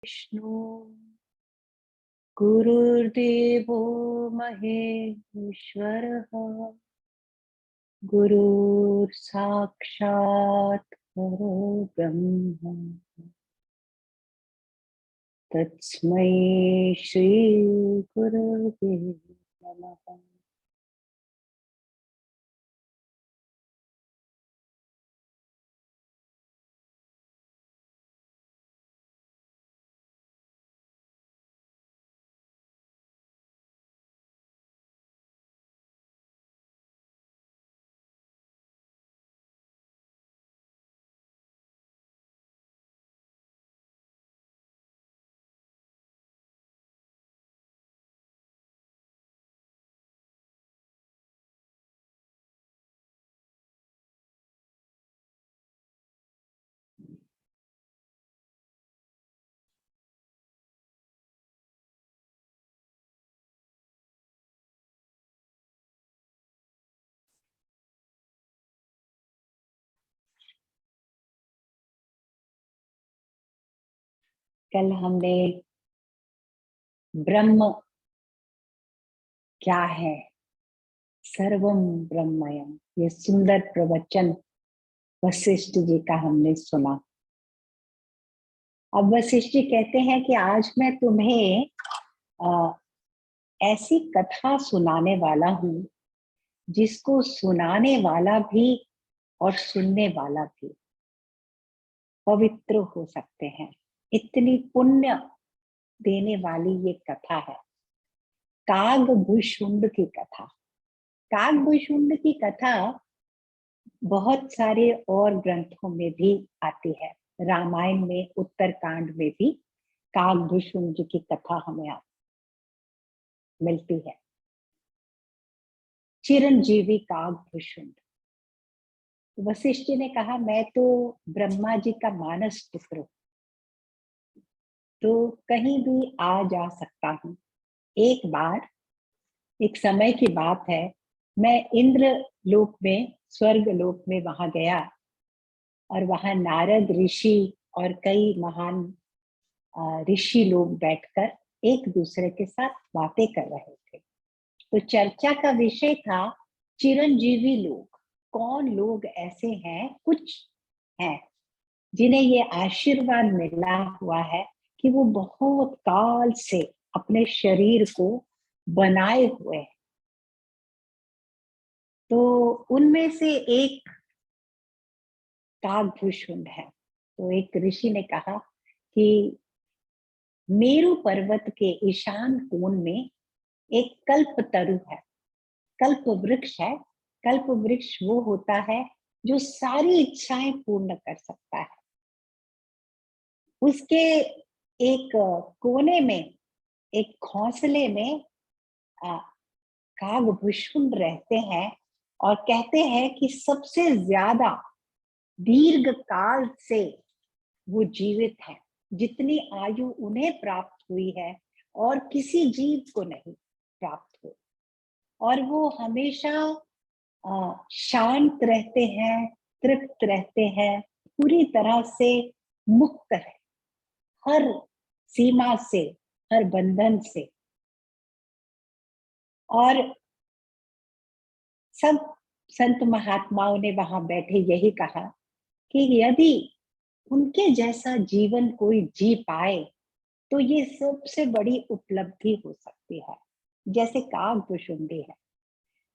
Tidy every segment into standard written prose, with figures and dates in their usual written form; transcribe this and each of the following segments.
विष्णु गुरुर्देवो महेश्वरः गुरुर् साक्षात् परब्रह्म तस्मै श्री गुरवे नमः। कल हमने ब्रह्म क्या है, सर्वम ब्रह्मयम, ये सुंदर प्रवचन वशिष्ठ जी का हमने सुना। अब वशिष्ठ जी कहते हैं कि आज मैं तुम्हें ऐसी कथा सुनाने वाला हूं जिसको सुनाने वाला भी और सुनने वाला भी पवित्र हो सकते हैं। इतनी पुण्य देने वाली ये कथा है, कागभूषुंड की कथा। कागभूषुंड की कथा बहुत सारे और ग्रंथों में भी आती है। रामायण में उत्तरकांड में भी कागभूषुंड की कथा हमें मिलती है। चिरंजीवी कागभूषुंड। वशिष्ठ जी ने कहा, मैं तो ब्रह्मा जी का मानस पुत्र हूं, तो कहीं भी आ जा सकता हूं। एक बार, एक समय की बात है, मैं इंद्र लोक में, स्वर्ग लोक में वहां गया और वहां नारद ऋषि और कई महान ऋषि लोग बैठकर एक दूसरे के साथ बातें कर रहे थे। तो चर्चा का विषय था चिरंजीवी लोग। कौन लोग ऐसे हैं, कुछ हैं जिन्हें ये आशीर्वाद मिला हुआ है कि वो बहुत काल से अपने शरीर को बनाए हुए हैं। तो उनमें से एक कागभूषुंड है। तो एक ऋषि ने कहा कि मेरु पर्वत के ईशान कोण में एक कल्प तरु है, कल्प वृक्ष है। कल्प वृक्ष वो होता है जो सारी इच्छाएं पूर्ण कर सकता है। उसके एक कोने में, एक घोंसले में कागभूषुंड रहते हैं और कहते हैं कि सबसे ज्यादा दीर्घ काल से वो जीवित है। जितनी आयु उन्हें प्राप्त हुई है और किसी जीव को नहीं प्राप्त हुई। और वो हमेशा शांत रहते हैं, तृप्त रहते हैं, पूरी तरह से मुक्त है हर सीमा से, हर बंधन से। और सब संत महात्माओं ने वहां बैठे यही कहा कि यदि उनके जैसा जीवन कोई जी पाए तो ये सबसे बड़ी उपलब्धि हो सकती है, जैसे कागभूषुंडी है।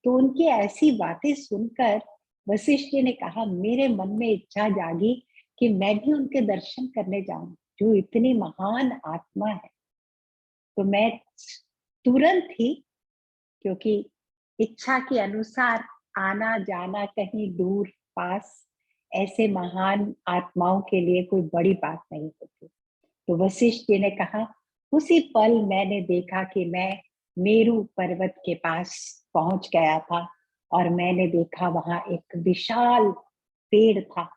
तो उनकी ऐसी बातें सुनकर वशिष्ठ जी ने कहा, मेरे मन में इच्छा जागी कि मैं भी उनके दर्शन करने जाऊं, जो इतनी महान आत्मा है। तो मैं तुरंत ही, क्योंकि इच्छा के अनुसार आना जाना कहीं दूर पास ऐसे महान आत्माओं के लिए कोई बड़ी बात नहीं होती। तो वशिष्ठ जी ने कहा, उसी पल मैंने देखा कि मैं मेरु पर्वत के पास पहुंच गया था और मैंने देखा वहां एक विशाल पेड़ था।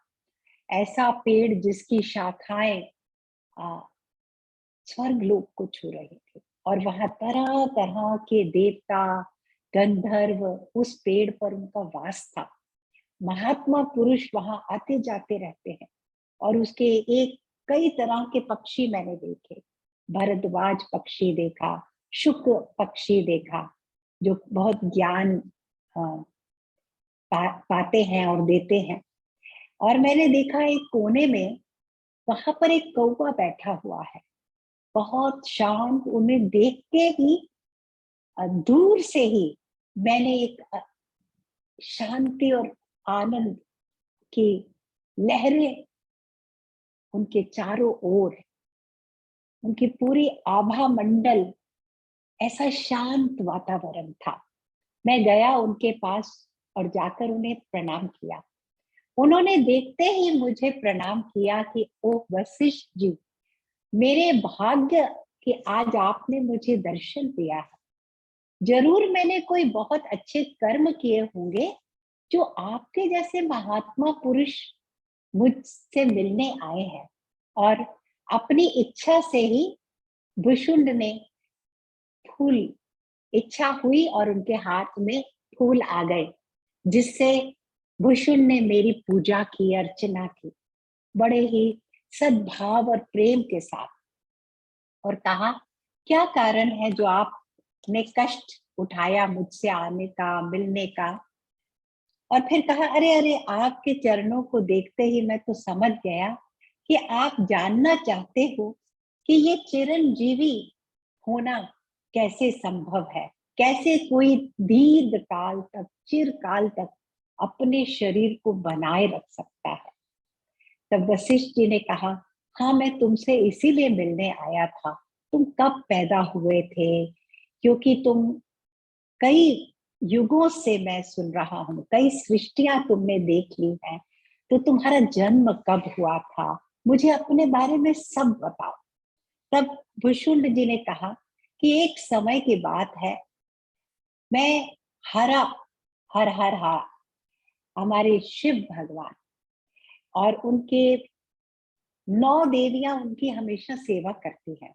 ऐसा पेड़ जिसकी शाखाएं स्वर्ग लोक को छू रही थी और वहां तरह तरह के देवता, गंधर्व उस पेड़ पर उनका वास था। महात्मा पुरुष वहां आते जाते रहते हैं और उसके एक कई तरह के पक्षी मैंने देखे। भरद्वाज पक्षी देखा, शुक्र पक्षी देखा, जो बहुत ज्ञान पाते हैं और देते हैं। और मैंने देखा एक कोने में, वहां पर एक कौवा बैठा हुआ है, बहुत शांत। उन्हें देख के ही दूर से ही मैंने एक शांति और आनंद की लहरें उनके चारों ओर, उनकी पूरी आभा मंडल, ऐसा शांत वातावरण था। मैं गया उनके पास और जाकर उन्हें प्रणाम किया। उन्होंने देखते ही मुझे प्रणाम किया कि ओह वशिष्ठ जी, मेरे भाग्य कि आज आपने मुझे दर्शन दिया है। जरूर मैंने कोई बहुत अच्छे कर्म किए होंगे जो आपके जैसे महात्मा पुरुष मुझसे मिलने आए हैं। और अपनी इच्छा से ही भुशुंड ने फूल, इच्छा हुई और उनके हाथ में फूल आ गए, जिससे भुशुंड ने मेरी पूजा की, अर्चना की, बड़े ही सद्भाव और प्रेम के साथ। और कहा, क्या कारण है जो आपने कष्ट उठाया मुझसे आने का, मिलने का। और फिर कहा, अरे अरे, आपके चरणों को देखते ही मैं तो समझ गया कि आप जानना चाहते हो कि ये चिरंजीवी होना कैसे संभव है, कैसे कोई दीर्घ काल तक, चिरकाल तक अपने शरीर को बनाए रख सकता है। तब वशिष्ठ जी ने कहा, हाँ मैं तुमसे इसीलिए मिलने आया था। तुम कब पैदा हुए थे, क्योंकि तुम कई युगों से मैं सुन रहा हूँ, कई सृष्टियां तुमने देख ली हैं, तो तुम्हारा जन्म कब हुआ था, मुझे अपने बारे में सब बताओ। तब भुशुंड जी ने कहा कि एक समय की बात है, मैं हरा हर हर हा हमारे शिव भगवान और उनके 9 देवियां उनकी हमेशा सेवा करती हैं।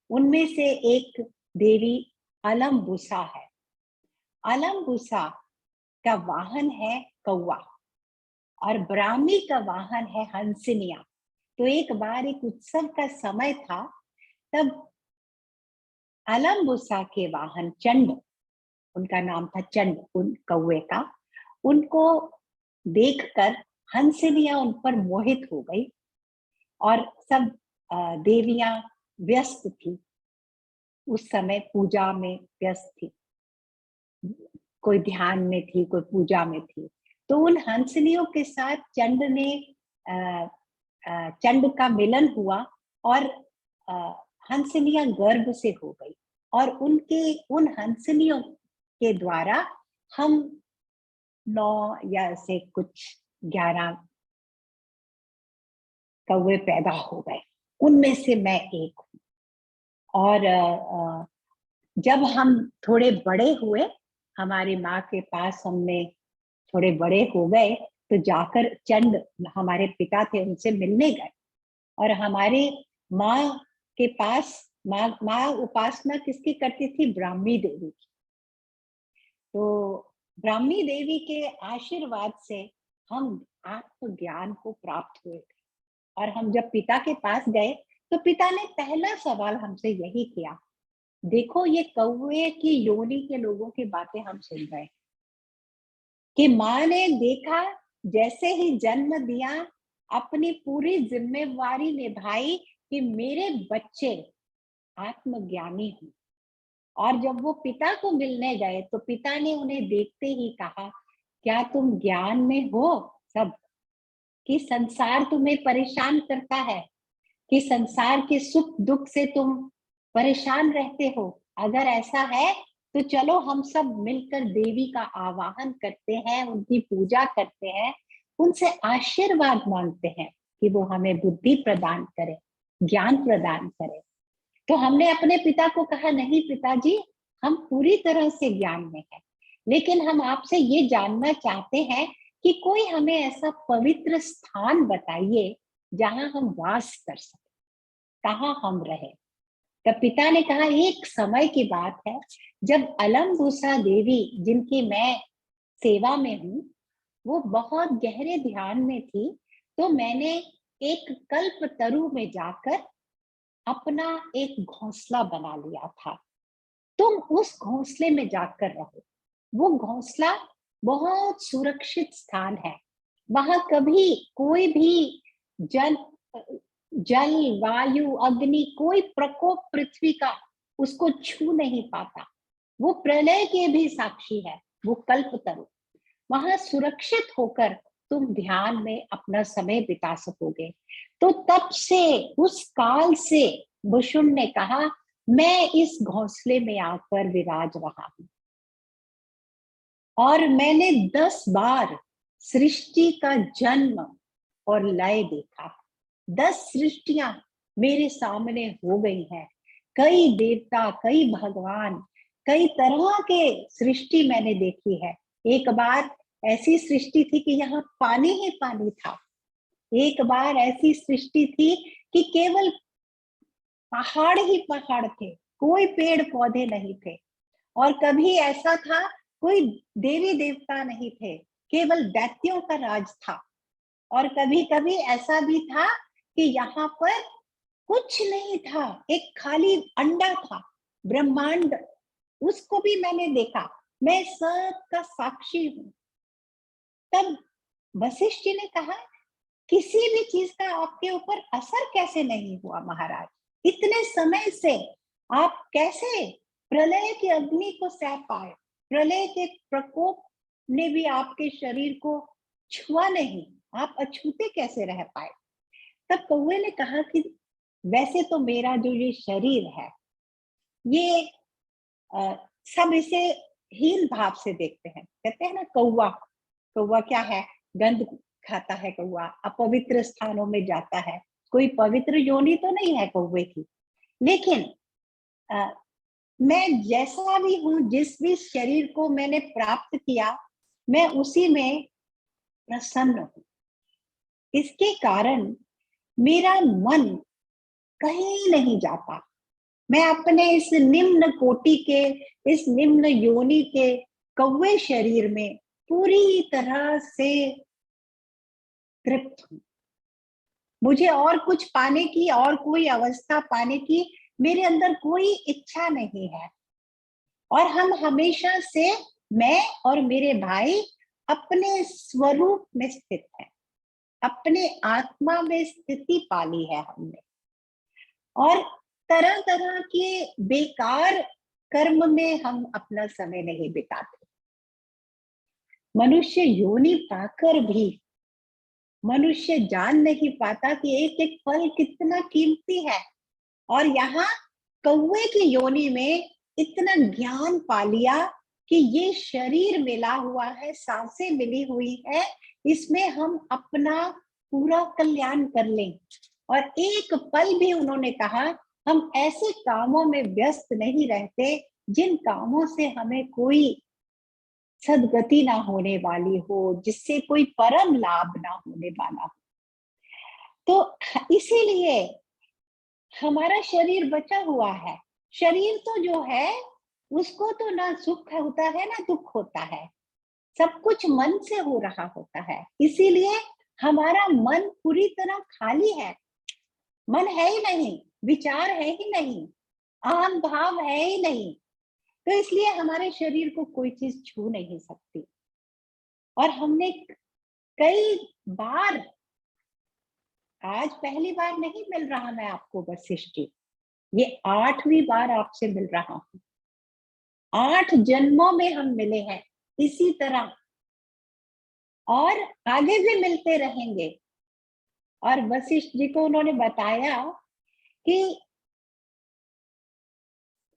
उनमें से एक देवी अलम्बुसा है। अलम्बुसा का वाहन है कौवा और ब्राह्मी का वाहन है हंसिनिया। तो एक बार एक उत्सव का समय था, तब अलम्बुसा के वाहन चंड, उनका नाम था चंड, उन कौवे का, उनको देखकर हंसिनिया उन पर मोहित हो गई। और सब देवियां व्यस्त थी, उस समय पूजा में व्यस्त थी, कोई ध्यान में थी, कोई पूजा में थी। तो उन हंसनियों के साथ चंड ने चंड का मिलन हुआ और हंसनिया गर्भ से हो गई। और उनके उन हंसनियों के द्वारा हम 9 या से कुछ 11 कौवे पैदा हो गए, उनमें से मैं एक हूँ। और जब हम थोड़े बड़े हुए, हमारी माँ के पास हमने थोड़े बड़े हो गए, तो जाकर चंड, हमारे पिता थे, उनसे मिलने गए। और हमारी माँ के पास, माँ उपासना किसकी करती थी? ब्राह्मी देवी की। तो ब्राह्मी देवी के आशीर्वाद से हम आत्मज्ञान को प्राप्त हुए थे। और हम जब पिता के पास गए, तो पिता ने पहला सवाल हमसे यही किया, देखो ये कौवे की योनि के लोगों की बातें हम सुन रहे हैं कि माँ ने देखा, जैसे ही जन्म दिया, अपनी पूरी जिम्मेवारी निभाई कि मेरे बच्चे आत्मज्ञानी हों। और जब वो पिता को मिलने गए, तो पिता ने उन्हें देखते ही कहा, क्या तुम ज्ञान में हो सब, कि संसार तुम्हें परेशान करता है, कि संसार के सुख दुख से तुम परेशान रहते हो? अगर ऐसा है तो चलो हम सब मिलकर देवी का आवाहन करते हैं, उनकी पूजा करते हैं, उनसे आशीर्वाद मांगते हैं कि वो हमें बुद्धि प्रदान करे, ज्ञान प्रदान करे। तो हमने अपने पिता को कहा, नहीं पिताजी, हम पूरी तरह से ज्ञान में हैं, लेकिन हम आपसे ये जानना चाहते हैं कि कोई हमें ऐसा पवित्र स्थान बताइए जहां हम वास कर सकें, कहाँ हम रहे। तब पिता ने कहा, एक समय की बात है, जब अलम्बुसा देवी, जिनकी मैं सेवा में हूँ, वो बहुत गहरे ध्यान में थी, तो मैंने एक कल्प तरु में जाकर अपना एक घोंसला बना लिया था। तुम उस घोंसले में जाकर रहो। वो घोंसला बहुत सुरक्षित स्थान है। वहां कभी कोई भी जल जल वायु अग्नि कोई प्रकोप पृथ्वी का उसको छू नहीं पाता। वो प्रलय के भी साक्षी है। वो कल्पतरु वहां सुरक्षित होकर तुम ध्यान में अपना समय बिता सकोगे। तो तब से उस काल से बुशुन ने कहा, मैं इस घोंसले में आकर विराज रहा हूं और मैंने 10 बार सृष्टि का जन्म और लय देखा। 10 सृष्टियां मेरे सामने हो गई हैं। कई देवता, कई भगवान, कई तरह के सृष्टि मैंने देखी है। एक बार ऐसी सृष्टि थी कि यहाँ पानी ही पानी था। एक बार ऐसी सृष्टि थी कि केवल पहाड़ ही पहाड़ थे, कोई पेड़ पौधे नहीं थे। और कभी ऐसा था कोई देवी देवता नहीं थे, केवल दैत्यों का राज था। और कभी कभी ऐसा भी था कि यहाँ पर कुछ नहीं था, एक खाली अंडा था, ब्रह्मांड, उसको भी मैंने देखा। मैं सबका साक्षी हूं। तब वशिष्ठ जी ने कहा, किसी भी चीज का आपके ऊपर असर कैसे नहीं हुआ महाराज? इतने समय से आप कैसे प्रलय की अग्नि को सह पाए? प्रलय के प्रकोप ने भी आपके शरीर को छुआ नहीं, आप अछूते कैसे रह पाए? तब कौवे ने कहा कि वैसे तो मेरा जो ये शरीर है, ये सब इसे हीन भाव से देखते हैं। कहते हैं ना, कौवा कौवा क्या है? गंध खाता है कौवा, अपवित्र स्थानों में जाता है। कोई पवित्र योनि तो नहीं है कौवे की। लेकिन आ, मैं जैसा भी हूं, जिस भी शरीर को मैंने प्राप्त किया, मैं उसी में प्रसन्न हूं। इसके कारण मेरा मन कहीं नहीं जाता। मैं अपने इस निम्न कोटि के, इस निम्न योनि के कौवे शरीर में पूरी तरह से तृप्त हूं। मुझे और कुछ पाने की, और कोई अवस्था पाने की मेरे अंदर कोई इच्छा नहीं है। और हम हमेशा से, मैं और मेरे भाई, अपने स्वरूप में स्थित है, अपने आत्मा में स्थिति पाली है हमने। और तरह तरह के बेकार कर्म में हम अपना समय नहीं बिताते। मनुष्य योनि पाकर भी मनुष्य जान नहीं पाता कि एक एक पल कितना कीमती है। और यहाँ कौवे की योनि में इतना ज्ञान पा लिया कि ये शरीर मिला हुआ है, सांसें मिली हुई है, इसमें हम अपना पूरा कल्याण कर लें। और एक पल भी उन्होंने कहा, हम ऐसे कामों में व्यस्त नहीं रहते जिन कामों से हमें कोई सदगति ना होने वाली हो, जिससे कोई परम लाभ ना होने वाला हो। तो इसीलिए हमारा शरीर बचा हुआ है। शरीर तो जो है, उसको तो ना सुख होता है ना दुख होता है, सब कुछ मन से हो रहा होता है। इसीलिए हमारा मन पूरी तरह खाली है। मन है ही नहीं, विचार है ही नहीं, अहम भाव है ही नहीं। तो इसलिए हमारे शरीर को कोई चीज छू नहीं सकती। और हमने कई बार, आज पहली बार नहीं मिल रहा मैं आपको वशिष्ठ जी, ये 8वीं बार आपसे मिल रहा हूं। 8 जन्मों में हम मिले हैं इसी तरह, और आगे भी मिलते रहेंगे। और वशिष्ठ जी को उन्होंने बताया कि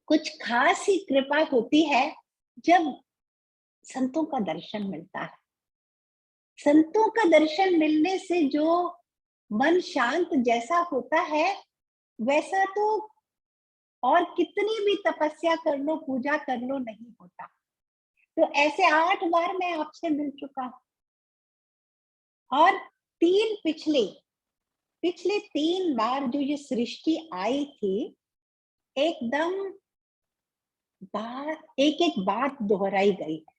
कुछ खास ही कृपा होती है जब संतों का दर्शन मिलता है। संतों का दर्शन मिलने से जो मन शांत जैसा होता है, वैसा तो और कितनी भी तपस्या कर लो, पूजा कर लो, नहीं होता। तो ऐसे 8 बार मैं आपसे मिल चुका हूं। और तीन पिछले पिछले 3 बार जो ये सृष्टि आई थी, एकदम बात, एक एक बात दोहराई गई है।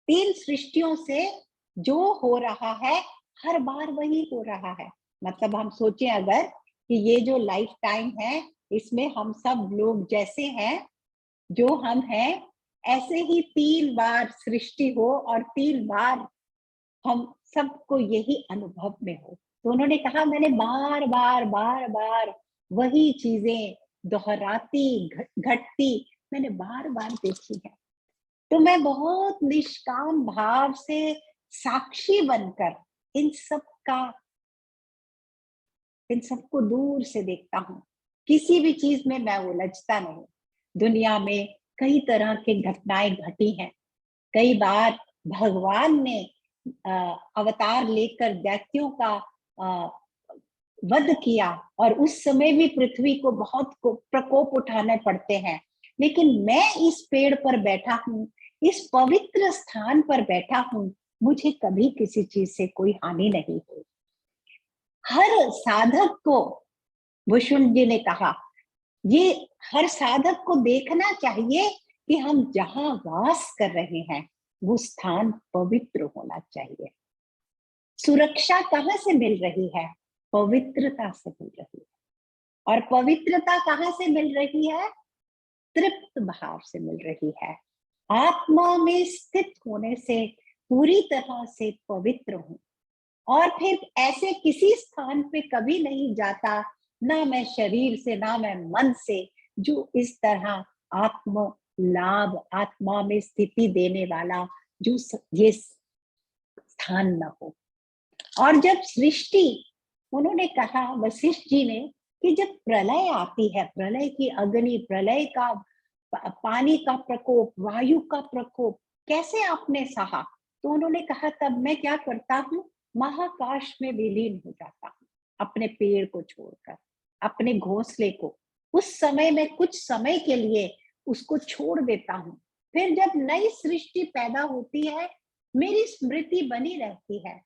3 सृष्टियों से जो हो रहा है, हर बार वही हो रहा है। मतलब हम सोचें अगर कि ये जो लाइफ टाइम है इसमें हम सब लोग जैसे हैं, जो हम हैं, ऐसे ही 3 बार सृष्टि हो और 3 बार हम सबको यही अनुभव में हो। तो उन्होंने कहा मैंने बार बार बार बार वही चीजें दोहराती घटती मैंने बार बार देखी है। तो मैं बहुत निष्काम भाव से साक्षी बनकर इन सब का इन सबको दूर से देखता हूँ। किसी भी चीज में मैं उलझता नहीं। दुनिया में कई तरह की घटनाएं घटी हैं। कई बार भगवान ने अवतार लेकर दैत्यों का वध किया और उस समय भी पृथ्वी को बहुत प्रकोप उठाने पड़ते हैं। लेकिन मैं इस पेड़ पर बैठा हूँ, इस पवित्र स्थान पर बैठा हूँ, मुझे कभी किसी चीज से कोई हानि नहीं हुई। हर साधक को, भूषण जी ने कहा, ये हर साधक को देखना चाहिए कि हम जहां वास कर रहे हैं वो स्थान पवित्र होना चाहिए। सुरक्षा कहाँ से मिल रही है? पवित्रता से मिल रही है। और पवित्रता कहाँ से मिल रही है? तृप्त भाव से मिल रही है। आत्मा में स्थित होने से पूरी तरह से पवित्र हूं और फिर ऐसे किसी स्थान पे कभी नहीं जाता, ना मैं शरीर से ना मैं मन से, जो इस तरह आत्म लाभ, आत्मा में स्थिति देने वाला जो ये स्थान न हो। और जब सृष्टि, उन्होंने कहा वशिष्ठ जी ने कि जब प्रलय आती है, प्रलय की अग्नि, प्रलय का पानी का प्रकोप, वायु का प्रकोप कैसे आपने सहा? तो उन्होंने कहा तब मैं क्या करता हूँ, महाकाश में विलीन हो जाता हूँ, अपने पेड़ को छोड़कर, अपने घोंसले को। उस समय में कुछ समय के लिए उसको छोड़ देता हूँ। फिर जब नई सृष्टि पैदा होती है, मेरी स्मृति बनी रहती है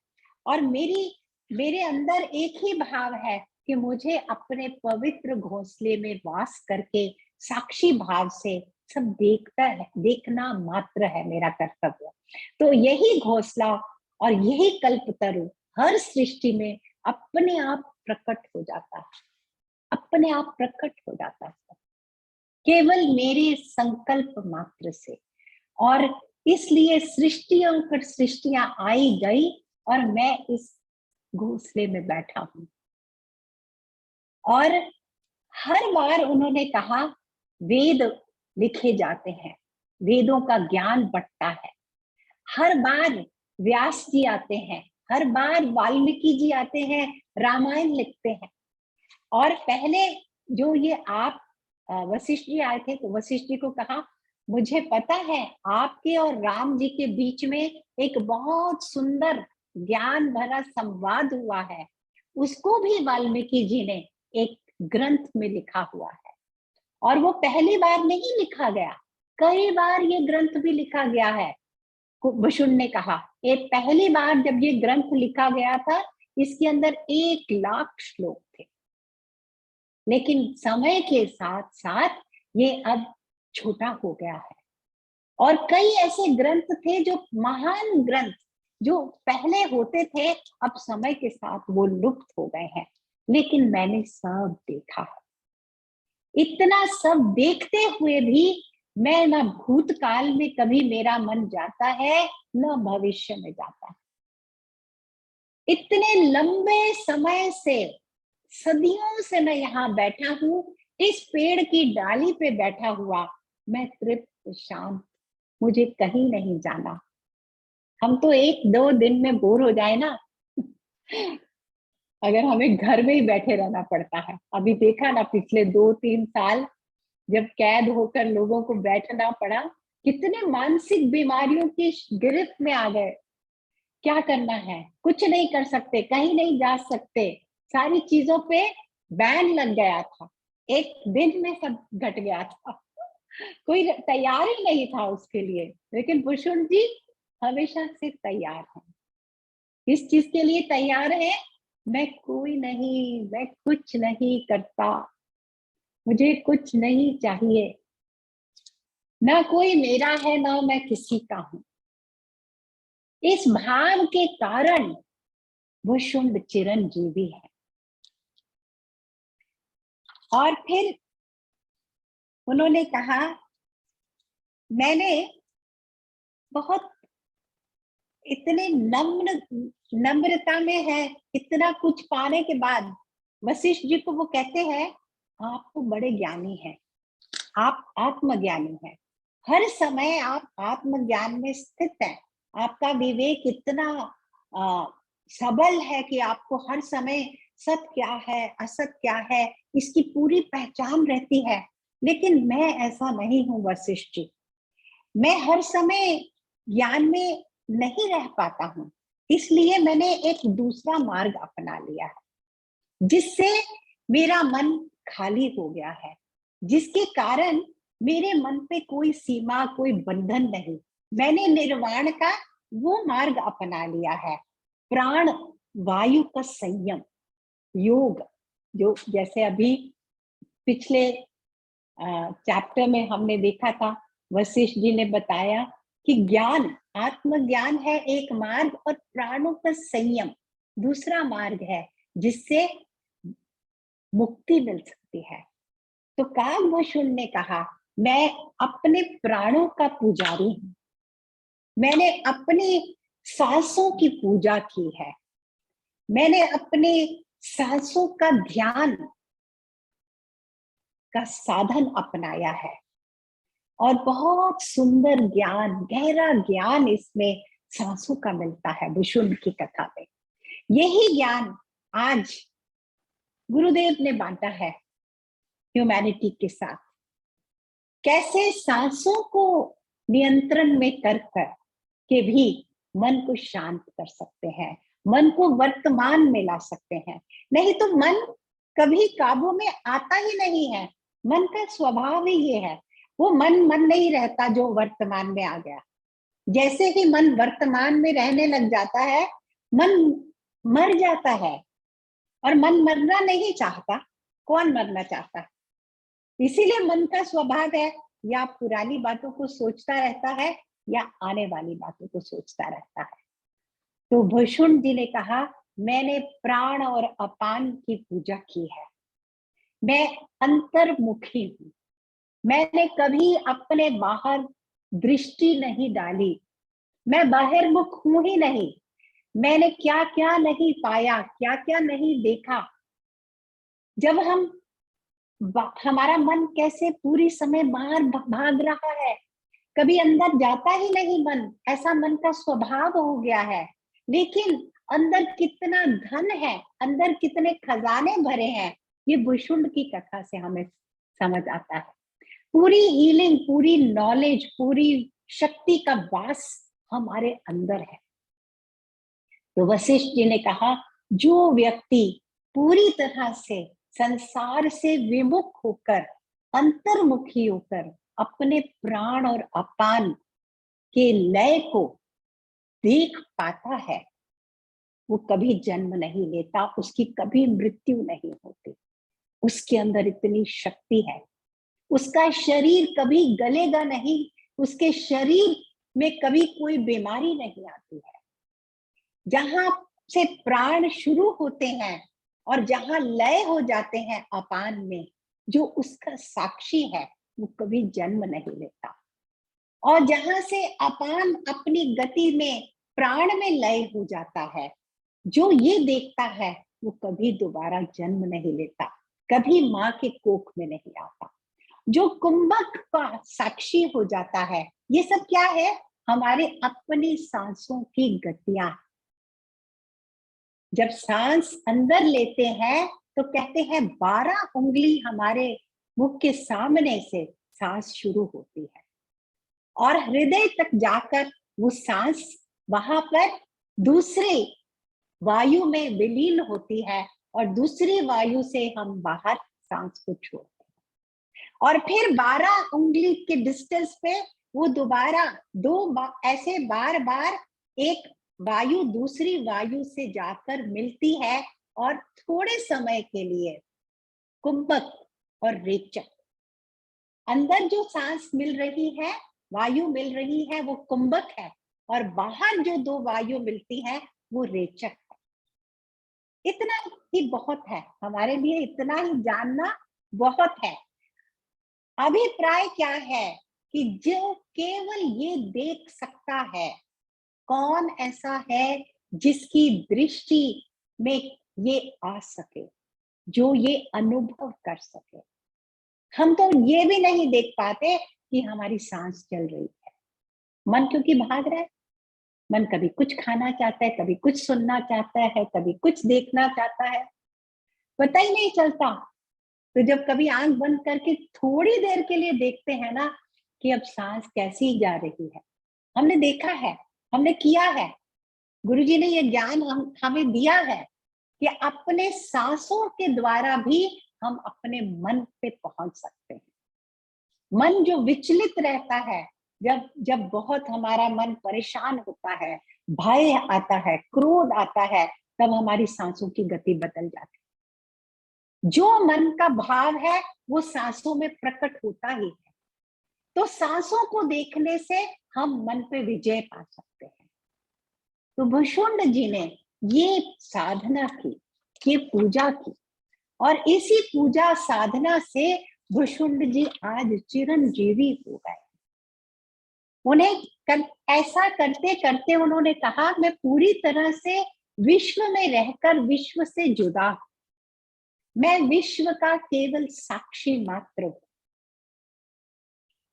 और मेरे अंदर एक ही भाव है कि मुझे अपने पवित्र घोंसले में वास करके साक्षी भाव से सब देखना मात्र है मेरा कर्तव्य। तो यही घोंसला और यही कल्पतरु हर सृष्टि में अपने आप प्रकट हो जाता है, अपने आप प्रकट हो जाता है केवल मेरे संकल्प मात्र से। और इसलिए सृष्टियों पर सृष्टियां आई गई और मैं इस घोंसले में बैठा हूं। और हर बार उन्होंने कहा वेद लिखे जाते हैं, वेदों का ज्ञान बढ़ता है। हर बार व्यास जी आते हैं, हर बार वाल्मीकि जी आते हैं, रामायण लिखते हैं। और पहले जो ये आप वशिष्ठ जी आए थे, तो वशिष्ठ जी को कहा मुझे पता है आपके और राम जी के बीच में एक बहुत सुंदर ज्ञान भरा संवाद हुआ है, उसको भी वाल्मीकि जी ने एक ग्रंथ में लिखा हुआ है। और वो पहली बार नहीं लिखा गया, कई बार ये ग्रंथ भी लिखा गया है। भुषुण ने कहा ये पहली बार जब ये ग्रंथ लिखा गया था, इसके अंदर 1,00,000 श्लोक थे, लेकिन समय के साथ साथ ये अब छोटा हो गया है। और कई ऐसे ग्रंथ थे जो महान ग्रंथ जो पहले होते थे, अब समय के साथ वो लुप्त हो गए हैं। लेकिन मैंने सब देखा है। इतना सब देखते हुए भी मैं न भूतकाल में कभी मेरा मन जाता है, न भविष्य में जाता है। इतने लंबे समय से, सदियों से मैं यहाँ बैठा हूँ, इस पेड़ की डाली पे बैठा हुआ, मैं तृप्त शांत, मुझे कहीं नहीं जाना। हम तो 1-2 दिन में बोर हो जाए ना अगर हमें घर में ही बैठे रहना पड़ता है। अभी देखा ना पिछले 2-3 साल जब कैद होकर लोगों को बैठना पड़ा, कितने मानसिक बीमारियों की गिरफ्त में आ गए। क्या करना है, कुछ नहीं कर सकते, कहीं नहीं जा सकते, सारी चीजों पे बैन लग गया था, एक दिन में सब घट गया था कोई तैयार ही नहीं था उसके लिए। लेकिन भूषण जी हमेशा से तैयार हैं, इस चीज के लिए तैयार है, मैं कोई नहीं, मैं कुछ नहीं करता, मुझे कुछ नहीं चाहिए, ना कोई मेरा है ना मैं किसी का हूं। इस भाव के कारण वो शुंभ चिरंजीवी है। और फिर उन्होंने कहा, मैंने बहुत इतने नम्रता में है, इतना कुछ पाने के बाद वशिष्ठ जी को वो कहते हैं, आप तो बड़े ज्ञानी हैं, आप आत्मज्ञानी हैं, हर समय आप आत्मज्ञान में स्थित हैं, आपका विवेक इतना सबल है कि आपको हर समय सत्य क्या है असत क्या है इसकी पूरी पहचान रहती है। लेकिन मैं ऐसा नहीं हूं वशिष्ठ जी, मैं हर समय ज्ञान में नहीं रह पाता हूं, इसलिए मैंने एक दूसरा मार्ग अपना लिया है, जिससे मेरा मन खाली हो गया है, जिसके कारण मेरे मन पे कोई सीमा कोई बंधन नहीं। मैंने निर्वाण का वो मार्ग अपना लिया है, प्राण वायु का संयम योग, जो जैसे अभी पिछले चैप्टर में हमने देखा था, वशिष्ठ जी ने बताया कि ज्ञान आत्मज्ञान है एक मार्ग और प्राणों का संयम दूसरा मार्ग है, जिससे मुक्ति मिल सकती है। तो कागभूषण ने कहा, मैं अपने प्राणों का पुजारी हूं, मैंने अपनी सांसों की पूजा की है, मैंने अपने सांसों का ध्यान का साधन अपनाया है, और बहुत सुंदर ज्ञान गहरा ज्ञान इसमें सांसों का मिलता है भुषुंड की कथा में। यही ज्ञान आज गुरुदेव ने बांटा है ह्यूमैनिटी के साथ, कैसे सांसों को नियंत्रण में कर के भी मन को शांत कर सकते हैं, मन को वर्तमान में ला सकते हैं। नहीं तो मन कभी काबू में आता ही नहीं है, मन का स्वभाव ही ये है, वो मन नहीं रहता जो वर्तमान में आ गया। जैसे ही मन वर्तमान में रहने लग जाता है, मन मर जाता है, और मन मरना नहीं चाहता। कौन मरना चाहता है? इसीलिए मन का स्वभाव है, या पुरानी बातों को सोचता रहता है या आने वाली बातों को सोचता रहता है। तो भुषुंड जी ने कहा, मैंने प्राण और अपान की पूजा की है, मैं अंतर्मुखी हूं, मैंने कभी अपने बाहर दृष्टि नहीं डाली, मैं बाहिर्मुख हूं ही नहीं, मैंने क्या क्या नहीं पाया, क्या क्या नहीं देखा। जब हमारा मन कैसे पूरी समय बाहर भाग रहा है, कभी अंदर जाता ही नहीं मन, ऐसा मन का स्वभाव हो गया है। लेकिन अंदर कितना धन है, अंदर कितने खजाने भरे हैं, ये भुषुंड की कथा से हमें समझ आता है। पूरी हीलिंग, पूरी नॉलेज, पूरी शक्ति का वास हमारे अंदर है। तो वशिष्ठ जी ने कहा, जो व्यक्ति पूरी तरह से संसार से विमुख होकर अंतर्मुखी होकर अपने प्राण और अपान के लय को देख पाता है, वो कभी जन्म नहीं लेता, उसकी कभी मृत्यु नहीं होती। उसके अंदर इतनी शक्ति है, उसका शरीर कभी गलेगा नहीं, उसके शरीर में कभी कोई बीमारी नहीं आती है। जहां से प्राण शुरू होते हैं और जहां लय हो जाते हैं अपान में, जो उसका साक्षी है वो कभी जन्म नहीं लेता। और जहां से अपान अपनी गति में प्राण में लय हो जाता है, जो ये देखता है वो कभी दोबारा जन्म नहीं लेता, कभी माँ के कोख में नहीं आता। जो कुंभक का साक्षी हो जाता है, ये सब क्या है? हमारे अपनी सांसों की गतियां। जब सांस अंदर लेते हैं तो कहते हैं 12 उंगली हमारे मुख के सामने से सांस शुरू होती है, और हृदय तक जाकर वो सांस वहां पर दूसरे वायु में विलीन होती है, और दूसरी वायु से हम बाहर सांस को छोड़ते हैं। और फिर 12 उंगली के डिस्टेंस पे वो दोबारा ऐसे बार बार एक वायु दूसरी वायु से जाकर मिलती है, और थोड़े समय के लिए कुंभक और रेचक, अंदर जो सांस मिल रही है, वायु मिल रही है, वो कुंभक है, और बाहर जो 2 वायु मिलती है वो रेचक है। इतना ही बहुत है हमारे लिए, इतना ही जानना बहुत है। अभिप्राय क्या है कि जो केवल ये देख सकता है, कौन ऐसा है जिसकी दृष्टि में ये आ सके, जो ये अनुभव कर सके। हम तो ये भी नहीं देख पाते कि हमारी सांस चल रही है। मन क्योंकि भाग रहा है। मन कभी कुछ खाना चाहता है, कभी कुछ सुनना चाहता है, कभी कुछ देखना चाहता है, पता ही नहीं चलता। तो जब कभी आंख बंद करके थोड़ी देर के लिए देखते हैं ना कि अब सांस कैसी जा रही है, हमने देखा है, हमने किया है। गुरुजी ने ये ज्ञान हमें दिया है कि अपने सांसों के द्वारा भी हम अपने मन पे पहुंच सकते हैं। मन जो विचलित रहता है, जब जब बहुत हमारा मन परेशान होता है, भय आता है, क्रोध आता है, तब हमारी सांसों की गति बदल जाती है। जो मन का भाव है वो सांसों में प्रकट होता ही है। तो सांसों को देखने से हम मन पे विजय पा सकते हैं। तो भुषुंड जी ने ये साधना की, ये पूजा की, और इसी पूजा साधना से भुषुंड जी आज चिरंजीवी हो गए। ऐसा करते करते उन्होंने कहा, मैं पूरी तरह से विश्व में रहकर विश्व से जुदा हूं, मैं विश्व का केवल साक्षी मात्र हूं।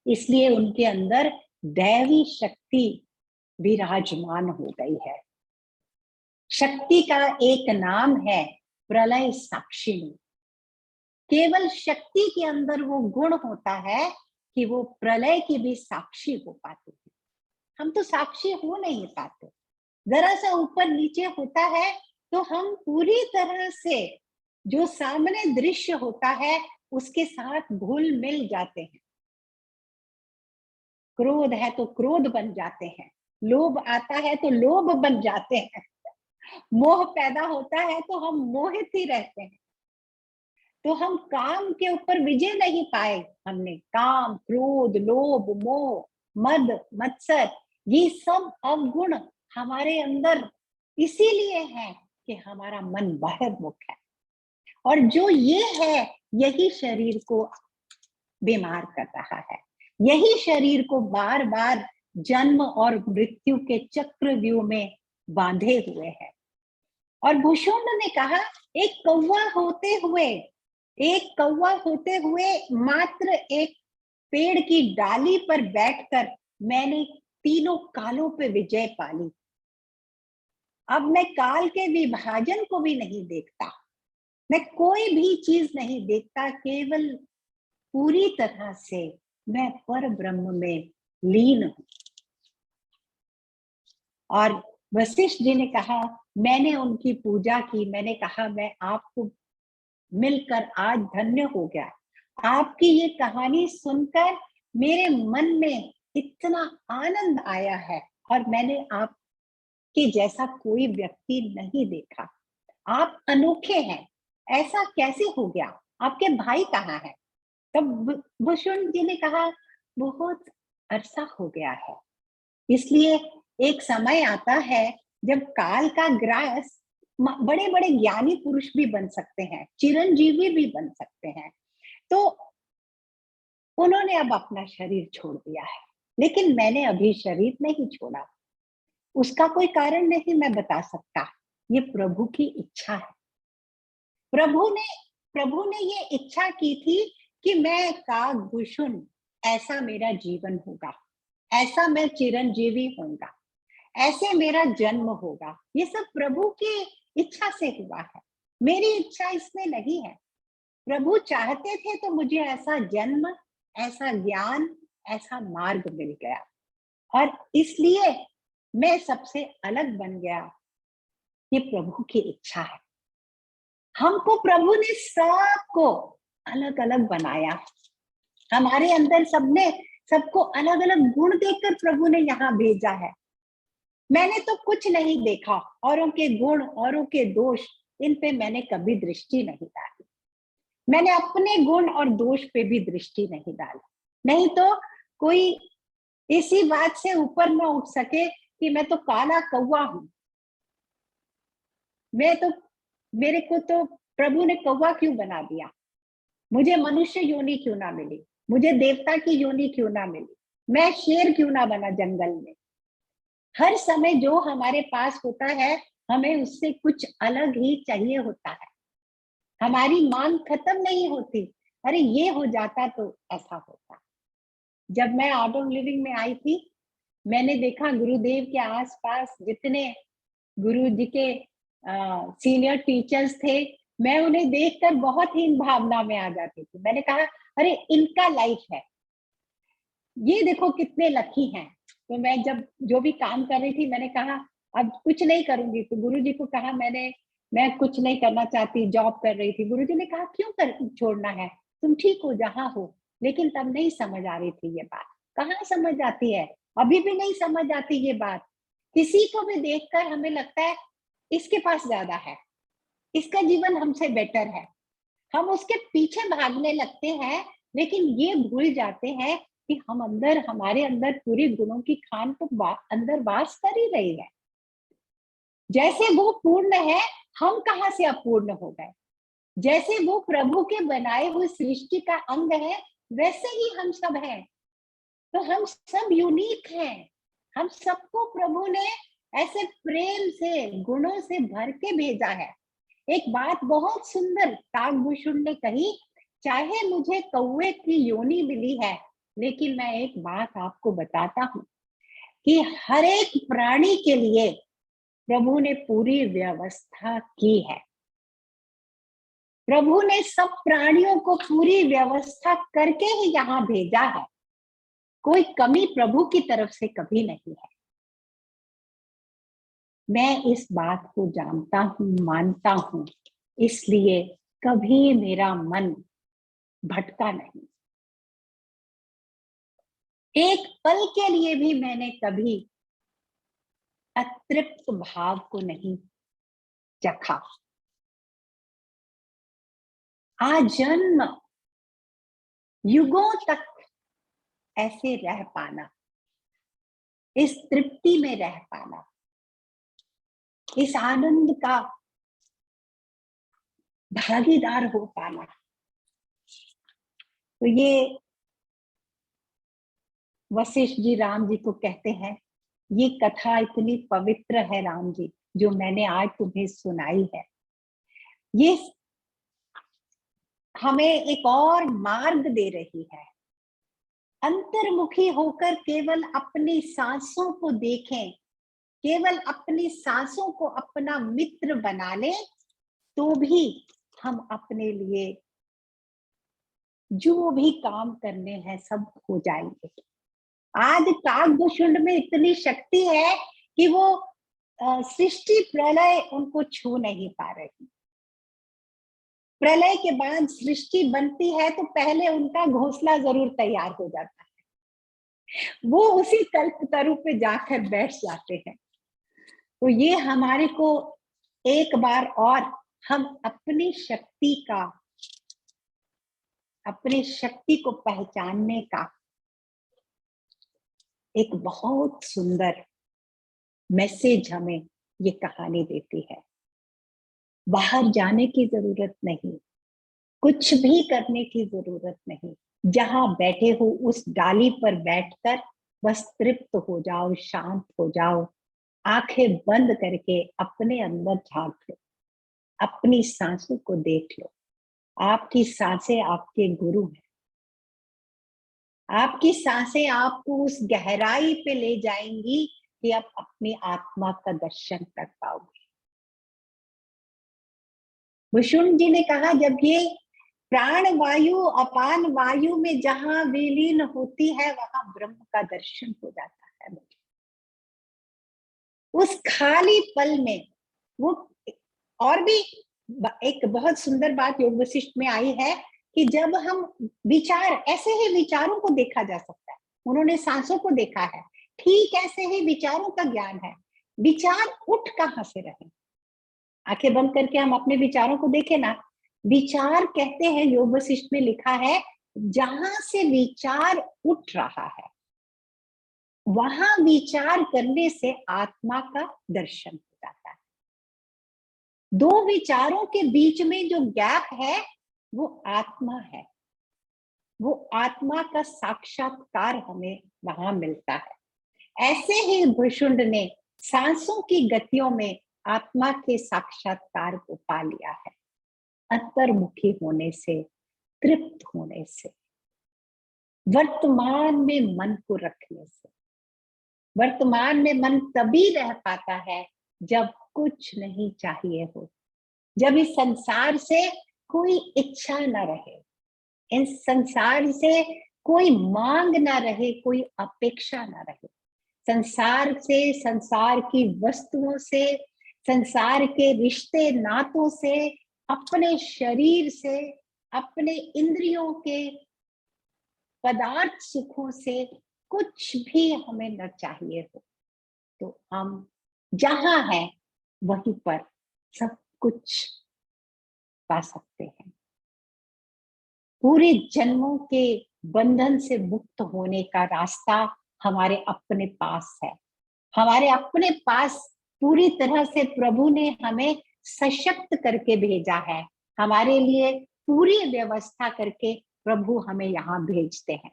इसलिए उनके अंदर दैवी शक्ति विराजमान हो गई है। शक्ति का एक नाम है प्रलय साक्षिणी। केवल शक्ति के अंदर वो गुण होता है कि वो प्रलय की भी साक्षी हो पाती है। हम तो साक्षी हो नहीं पाते। जरा सा ऊपर नीचे होता है तो हम पूरी तरह से जो सामने दृश्य होता है उसके साथ घुल मिल जाते हैं। क्रोध है तो क्रोध बन जाते हैं, लोभ आता है तो लोभ बन जाते हैं, मोह पैदा होता है तो हम मोहित ही रहते हैं। तो हम काम के ऊपर विजय नहीं पाए। हमने काम, क्रोध, लोभ, मोह, मद, मत्सर, ये सब अवगुण हमारे अंदर इसीलिए है कि हमारा मन बहिर्मुख है। और जो ये है, यही शरीर को बीमार कर रहा है, यही शरीर को बार बार जन्म और मृत्यु के चक्रव्यूह में बांधे हुए है। और भुषुंड ने कहा, एक कौवा होते हुए मात्र एक पेड़ की डाली पर बैठकर मैंने तीनों कालों पे विजय पा ली। अब मैं काल के विभाजन को भी नहीं देखता, मैं कोई भी चीज नहीं देखता, केवल पूरी तरह से मैं पर ब्रह्म में लीन हूं। और वशिष्ठ जी ने कहा, मैंने उनकी पूजा की, मैंने कहा मैं आपको मिलकर आज धन्य हो गया। आपकी ये कहानी सुनकर मेरे मन में इतना आनंद आया है, और मैंने आपके जैसा कोई व्यक्ति नहीं देखा। आप अनोखे हैं, ऐसा कैसे हो गया? आपके भाई कहाँ हैं? तब भुषुंड जी ने कहा, बहुत अरसा हो गया है। इसलिए एक समय आता है जब काल का ग्रास बड़े बड़े ज्ञानी पुरुष भी बन सकते हैं, चिरंजीवी भी बन सकते हैं। तो उन्होंने अब अपना शरीर छोड़ दिया है, लेकिन मैंने अभी शरीर नहीं छोड़ा। उसका कोई कारण नहीं मैं बता सकता, ये प्रभु की इच्छा है। प्रभु ने प्रभु ने ये इच्छा की थी कि मैं काकभूषुंड, ऐसा मेरा जीवन होगा, ऐसा मैं चिरंजीवी होऊंगा, ऐसे मेरा जन्म होगा। ये सब प्रभु की इच्छा से हुआ है, मेरी इच्छा इसमें नहीं है। प्रभु चाहते थे तो मुझे ऐसा जन्म, ऐसा ज्ञान, ऐसा मार्ग मिल गया, और इसलिए मैं सबसे अलग बन गया। ये प्रभु की इच्छा है। हमको प्रभु ने सबको अलग अलग बनाया। हमारे अंदर सबको अलग अलग गुण देकर प्रभु ने यहाँ भेजा है। मैंने तो कुछ नहीं देखा, औरों के गुण, औरों के दोष, इन पे मैंने कभी दृष्टि नहीं डाली। मैंने अपने गुण और दोष पे भी दृष्टि नहीं डाली, नहीं तो कोई इसी बात से ऊपर न उठ सके कि मैं तो काला कौवा हूं। मेरे को तो प्रभु ने कौवा क्यों बना दिया? मुझे मनुष्य योनि क्यों ना मिली, मुझे देवता की योनि क्यों ना मिली, मैं शेर क्यों ना बना जंगल में। हर समय जो हमारे पास होता है, हमें उससे कुछ अलग ही चाहिए होता है। हमारी मांग खत्म नहीं होती, अरे ये हो जाता तो ऐसा होता। जब मैं आर्ट ऑफ लिविंग में आई थी, मैंने देखा गुरुदेव के आसपास जितने गुरु जी के सीनियर टीचर्स थे, मैं उन्हें देखकर बहुत ही भावना में आ जाती थी। मैंने कहा अरे इनका लाइफ है, ये देखो कितने लकी हैं। तो मैं जब जो भी काम कर रही थी, मैंने कहा अब कुछ नहीं करूंगी। तो गुरु जी को कहा मैं कुछ नहीं करना चाहती, जॉब कर रही थी। गुरु जी ने कहा क्यों कर छोड़ना है, तुम ठीक हो जहां हो। लेकिन तब नहीं समझ आ रही थी ये बात। कहाँ समझ आती है, अभी भी नहीं समझ आती ये बात। किसी को भी देखकर हमें लगता है इसके पास ज्यादा है, इसका जीवन हमसे बेटर है, हम उसके पीछे भागने लगते हैं। लेकिन ये भूल जाते हैं कि हमारे अंदर पूरी गुणों की खान तो अंदर वास कर ही रही है। जैसे वो पूर्ण है, हम कहाँ से अपूर्ण हो गए। जैसे वो प्रभु के बनाए हुए सृष्टि का अंग है, वैसे ही हम सब हैं। तो हम सब यूनिक हैं। हम सबको प्रभु ने ऐसे प्रेम से गुणों से भर के भेजा है। एक बात बहुत सुंदर काकभूषण ने कही, चाहे मुझे कौवे की योनि मिली है, लेकिन मैं एक बात आपको बताता हूँ कि हर एक प्राणी के लिए प्रभु ने पूरी व्यवस्था की है। प्रभु ने सब प्राणियों को पूरी व्यवस्था करके ही यहाँ भेजा है। कोई कमी प्रभु की तरफ से कभी नहीं है। मैं इस बात को जानता हूँ, मानता हूँ, इसलिए कभी मेरा मन भटका नहीं। एक पल के लिए भी मैंने कभी अतृप्त भाव को नहीं चखा। आजन्म युगों तक ऐसे रह पाना, इस तृप्ति में रह पाना, इस आनंद का भागीदार हो पाना, तो ये वशिष्ठ जी राम जी को कहते हैं, ये कथा इतनी पवित्र है राम जी, जो मैंने आज तुम्हें सुनाई है। ये हमें एक और मार्ग दे रही है। अंतर्मुखी होकर केवल अपनी सांसों को देखें, केवल अपनी सांसों को अपना मित्र बना ले, तो भी हम अपने लिए जो भी काम करने हैं सब हो जाएंगे। आज काकभूषुंड में इतनी शक्ति है कि वो सृष्टि प्रलय उनको छू नहीं पा रही। प्रलय के बाद सृष्टि बनती है तो पहले उनका घोंसला जरूर तैयार हो जाता है, वो उसी कल्पतरु पे जाकर बैठ जाते हैं। तो ये हमारे को एक बार और हम अपनी शक्ति को पहचानने का एक बहुत सुंदर मैसेज हमें ये कहानी देती है। बाहर जाने की जरूरत नहीं, कुछ भी करने की जरूरत नहीं। जहां बैठे हो उस डाली पर बैठकर बस तृप्त हो जाओ, शांत हो जाओ, आंखें बंद करके अपने अंदर झांक लो, अपनी सांसों को देख लो। आपकी सांसें आपके गुरु हैं। आपकी सांसें आपको उस गहराई पे ले जाएंगी कि आप अपनी आत्मा का दर्शन कर पाओगे। भूषुंड जी ने कहा, जब ये प्राण वायु अपान वायु में जहां विलीन होती है, वहां ब्रह्म का दर्शन हो जाता है मुझे। उस खाली पल में वो, और भी एक बहुत सुंदर बात योग वशिष्ठ में आई है कि जब हम विचार, ऐसे ही विचारों को देखा जा सकता है। उन्होंने सांसों को देखा है, ठीक ऐसे ही विचारों का ज्ञान है। विचार उठ कहाँ से रहे, आंखें बंद करके हम अपने विचारों को देखें ना। विचार कहते हैं, योग वशिष्ठ में लिखा है, जहां से विचार उठ रहा है वहां विचार करने से आत्मा का दर्शन हो जाता है। दो विचारों के बीच में जो गैप है, वो आत्मा है, वो आत्मा का साक्षात्कार हमें वहां मिलता है। ऐसे ही भुषुंड ने सांसों की गतियों में आत्मा के साक्षात्कार को पा लिया है, अंतर्मुखी होने से, तृप्त होने से, वर्तमान में मन को रखने से। वर्तमान में मन तभी रह पाता है जब कुछ नहीं चाहिए हो, जब इस संसार से कोई इच्छा ना रहे, इस संसार से कोई मांग ना रहे, कोई अपेक्षा ना रहे। संसार से, संसार की वस्तुओं से, संसार के रिश्ते नातों से, अपने शरीर से, अपने इंद्रियों के पदार्थ सुखों से कुछ भी हमें न चाहिए हो, तो हम जहां हैं वहीं पर सब कुछ पा सकते हैं। पूरे जन्मों के बंधन से मुक्त होने का रास्ता हमारे अपने पास है। हमारे अपने पास पूरी तरह से प्रभु ने हमें सशक्त करके भेजा है। हमारे लिए पूरी व्यवस्था करके प्रभु हमें यहाँ भेजते हैं।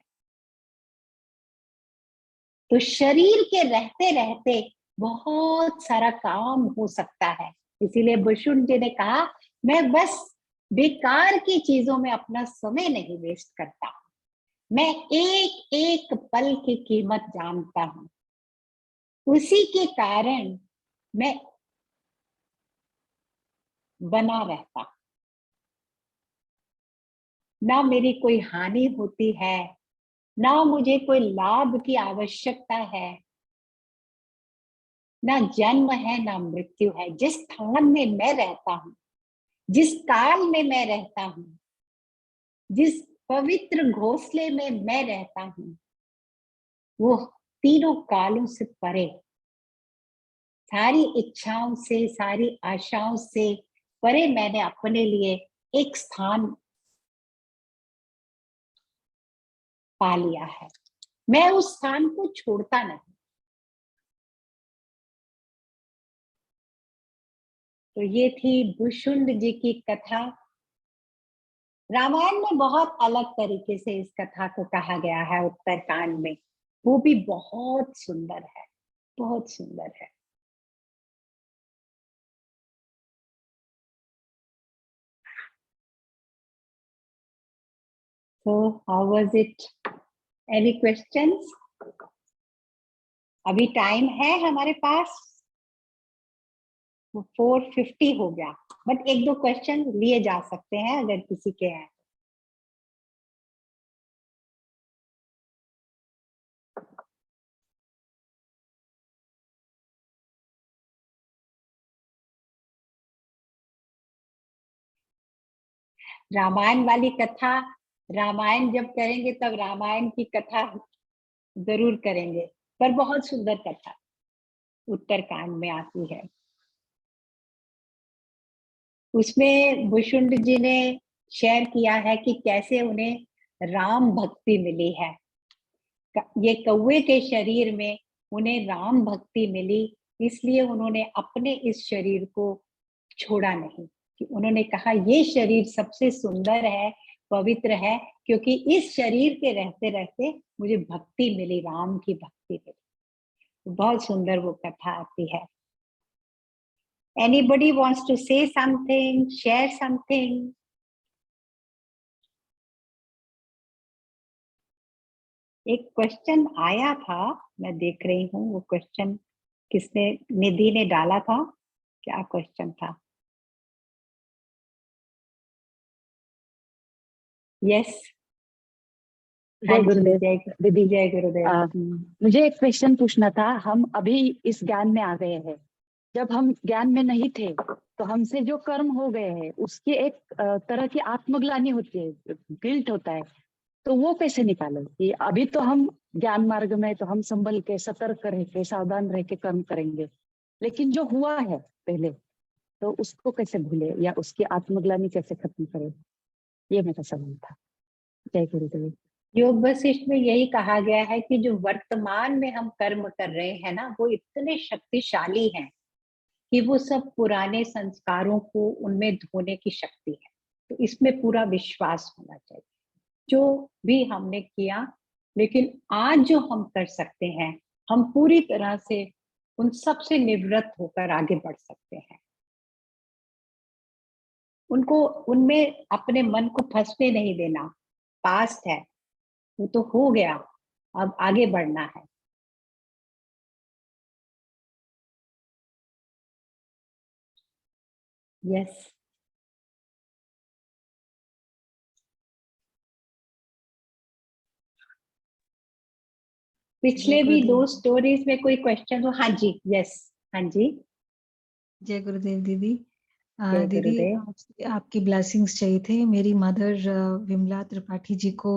तो शरीर के रहते रहते बहुत सारा काम हो सकता है। इसीलिए भुषुंड जी ने कहा, मैं बस बेकार की चीजों में अपना समय नहीं वेस्ट करता, मैं एक एक पल की कीमत जानता हूं। उसी के कारण मैं बना रहता, ना मेरी कोई हानि होती है, ना मुझे कोई लाभ की आवश्यकता है, ना जन्म है ना मृत्यु है। जिस स्थान में मैं रहता हूं, जिस काल में मैं रहता हूं, जिस पवित्र घोंसले में मैं रहता हूं, वो तीनों कालों से परे, सारी इच्छाओं से, सारी आशाओं से परे मैंने अपने लिए एक स्थान पा लिया है। मैं उस स्थान को छोड़ता नहीं। तो ये थी भुषुंड जी की कथा। रामायण में बहुत अलग तरीके से इस कथा को कहा गया है, उत्तरकांड में। वो भी बहुत सुंदर है, बहुत सुंदर है। So how was it? Any questions? अभी टाइम है हमारे पास, 4:50 हो गया, बट एक दो क्वेश्चन लिए जा सकते हैं अगर किसी के हैं। रामायण वाली कथा, रामायण जब करेंगे तब रामायण की कथा जरूर करेंगे, पर बहुत सुंदर कथा उत्तरकांड में आती है। उसमें भुषुंड जी ने शेयर किया है कि कैसे उन्हें राम भक्ति मिली है। ये कौवे के शरीर में उन्हें राम भक्ति मिली, इसलिए उन्होंने अपने इस शरीर को छोड़ा नहीं। कि उन्होंने कहा ये शरीर सबसे सुंदर है, पवित्र है, क्योंकि इस शरीर के रहते रहते मुझे भक्ति मिली, राम की भक्ति मिली। बहुत सुंदर वो कथा आती है। Anybody wants to say something, share something? एक क्वेश्चन आया था, मैं देख रही हूँ वो क्वेश्चन किसने, निधि ने डाला था। क्या क्वेश्चन था? यस। हाँ जय जी, गुरुदेव दीदी। जय गुरुदेव। मुझे एक क्वेश्चन पूछना था। हम अभी इस ज्ञान में आ गए हैं, जब हम ज्ञान में नहीं थे तो हमसे जो कर्म हो गए हैं उसकी एक तरह की आत्मग्लानि होती है, गिल्ट होता है। तो वो कैसे निकालें कि अभी तो हम ज्ञान मार्ग में, तो हम संभल के, सतर्क रह के, सावधान रह के कर्म करेंगे, लेकिन जो हुआ है पहले तो उसको कैसे भूले या उसकी आत्मग्लानि कैसे खत्म करें, ये मेरा सवाल था। जय गुरुदेव। योग वशिष्ठ में यही कहा गया है कि जो वर्तमान में हम कर्म कर रहे हैं ना, वो इतने शक्तिशाली हैं कि वो सब पुराने संस्कारों को उनमें धोने की शक्ति है। तो इसमें पूरा विश्वास होना चाहिए जो भी हमने किया। लेकिन आज जो हम कर सकते हैं, हम पूरी तरह से उन सब से निवृत्त होकर आगे बढ़ सकते हैं। उनको उनमें अपने मन को फंसने नहीं देना। पास्ट है, वो तो हो गया, अब आगे बढ़ना है। यस। जय पिछले भी 2 गुरुदेव। स्टोरीज में कोई क्वेश्चन हो? हाँ जी, यस, हाँ जी। जय गुरुदेव दीदी। जय दीदी गुरुदेव। आपकी ब्लेसिंग्स चाहिए थे। मेरी मदर विमला त्रिपाठी जी को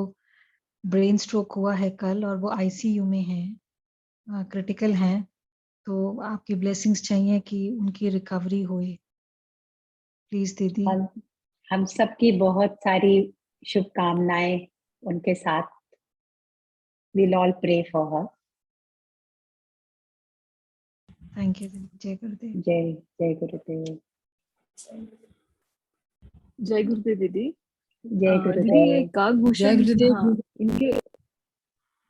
ब्रेन स्ट्रोक हुआ है कल, और वो आईसीयू में हैं, क्रिटिकल हैं। तो आपकी ब्लेसिंग्स चाहिए कि उनकी रिकवरी होए, प्लीज दीदी। हम सबकी बहुत सारी शुभकामनाएं उनके साथ। We'll all pray for her. Thank you दीदी। जय गुरुदेव। जय जय गुरुदेव। जय गुरुदेव दीदी। जय दीदी गुरुदेव। ये काकभूषण, जय गुरुदेव हाँ इनके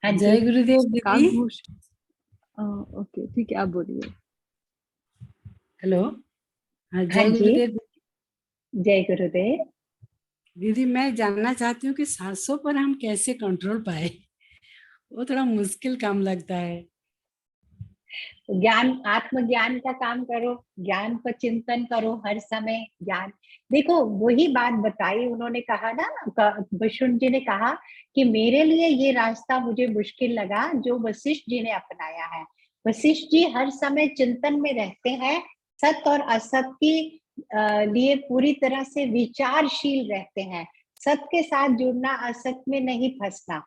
हाँ जय जी, गुरुदेव दीदी। काकभूषण, ओके ठीक है, आप बोलिए। हेलो। हाँ हाँ जय जी, गुरुदेव जय गुरुदेव। दीदी। मैं जानना चाहती हूँ कि सांसों पर हम कैसे कंट्रोल पाए। वो थोड़ा मुश्किल काम लगता है। ज्ञान, आत्मज्ञान का काम करो, ज्ञान पर चिंतन करो हर समय। ज्ञान, देखो वही बात बताई उन्होंने, कहा ना, वशिष्ठ जी ने कहा कि मेरे लिए ये रास्ता मुझे मुश्किल लगा जो वशिष्ठ जी ने अपनाया है। वशिष्ठ जी हर समय चिंतन में रहते हैं, सत्य और असत्य की लिए पूरी तरह से विचारशील रहते हैं। सत्य के साथ जुड़ना, असत्य में नहीं फंसना,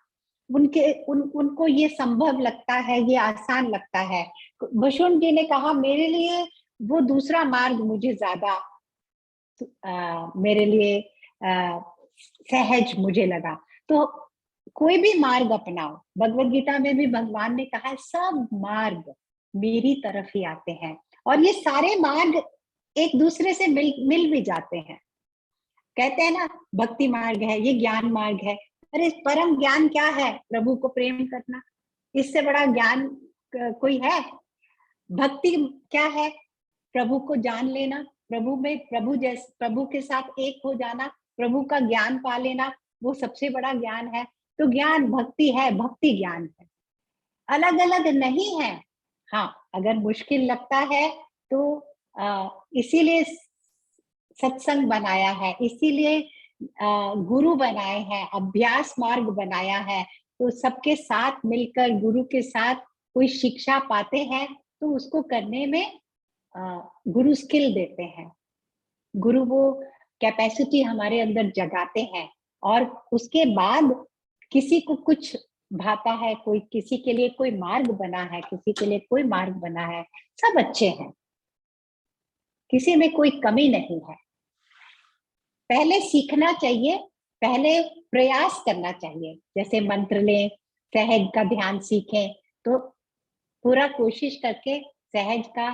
उनको ये संभव लगता है, ये आसान लगता है। वशिष्ठ जी ने कहा मेरे लिए वो दूसरा मार्ग मुझे ज्यादा मेरे लिए सहज मुझे लगा। तो कोई भी मार्ग अपनाओ, भगवत गीता में भी भगवान ने कहा है सब मार्ग मेरी तरफ ही आते हैं, और ये सारे मार्ग एक दूसरे से मिल भी जाते हैं। कहते हैं ना, भक्ति मार्ग है, ये ज्ञान मार्ग है। अरे परम ज्ञान क्या है? प्रभु को प्रेम करना। इससे बड़ा ज्ञान कोई है? भक्ति क्या है? प्रभु को जान लेना, प्रभु में, प्रभु के साथ एक हो जाना, प्रभु का ज्ञान पा लेना, वो सबसे बड़ा ज्ञान है। तो ज्ञान भक्ति है, भक्ति ज्ञान है, अलग अलग नहीं है। हाँ, अगर मुश्किल लगता है तो इसीलिए सत्संग बनाया है, इसीलिए गुरु बनाए हैं, अभ्यास मार्ग बनाया है। तो सबके साथ मिलकर गुरु के साथ कोई शिक्षा पाते हैं तो उसको करने में गुरु स्किल देते हैं, गुरु वो कैपेसिटी हमारे अंदर जगाते हैं। और उसके बाद किसी को कुछ भाता है, कोई किसी के लिए कोई मार्ग बना है, किसी के लिए कोई मार्ग बना है, सब अच्छे हैं, किसी में कोई कमी नहीं है। पहले सीखना चाहिए, पहले प्रयास करना चाहिए। जैसे मंत्र लें, सहज का ध्यान सीखें, तो पूरा कोशिश करके सहज का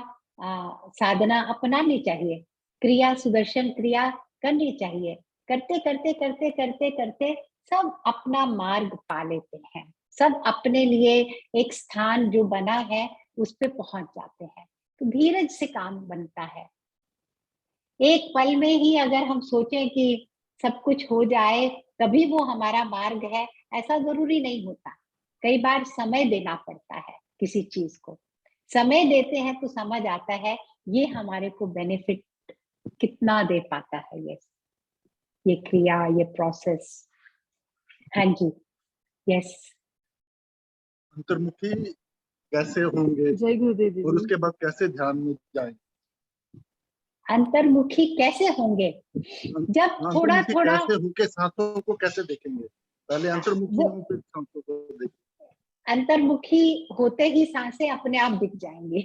साधना अपनानी चाहिए, क्रिया, सुदर्शन क्रिया करनी चाहिए। करते करते करते करते करते सब अपना मार्ग पा लेते हैं, सब अपने लिए एक स्थान जो बना है उस पे पहुंच जाते हैं। तो धीरज से काम बनता है। एक पल में ही अगर हम सोचें कि सब कुछ हो जाए तभी वो हमारा मार्ग है, ऐसा जरूरी नहीं होता। कई बार समय देना पड़ता है किसी चीज को। समय देते हैं तो समझ आता है ये हमारे को बेनिफिट कितना दे पाता है, ये क्रिया, ये प्रोसेस। हाँ जी, यस। अंतर्मुखी कैसे होंगे जय गुरुदेव और दीदी। उसके बाद कैसे ध्यान में जाएं? अंतर्मुखी कैसे होंगे? जब थोड़ा अंतर्मुखी थोड़ा कैसे होके सांसों को कैसे देखेंगे? पहले अंतर्मुखी हों, फिर सांसों को देखें। अंतर्मुखी होते ही सांसें अपने आप दिख जाएंगे।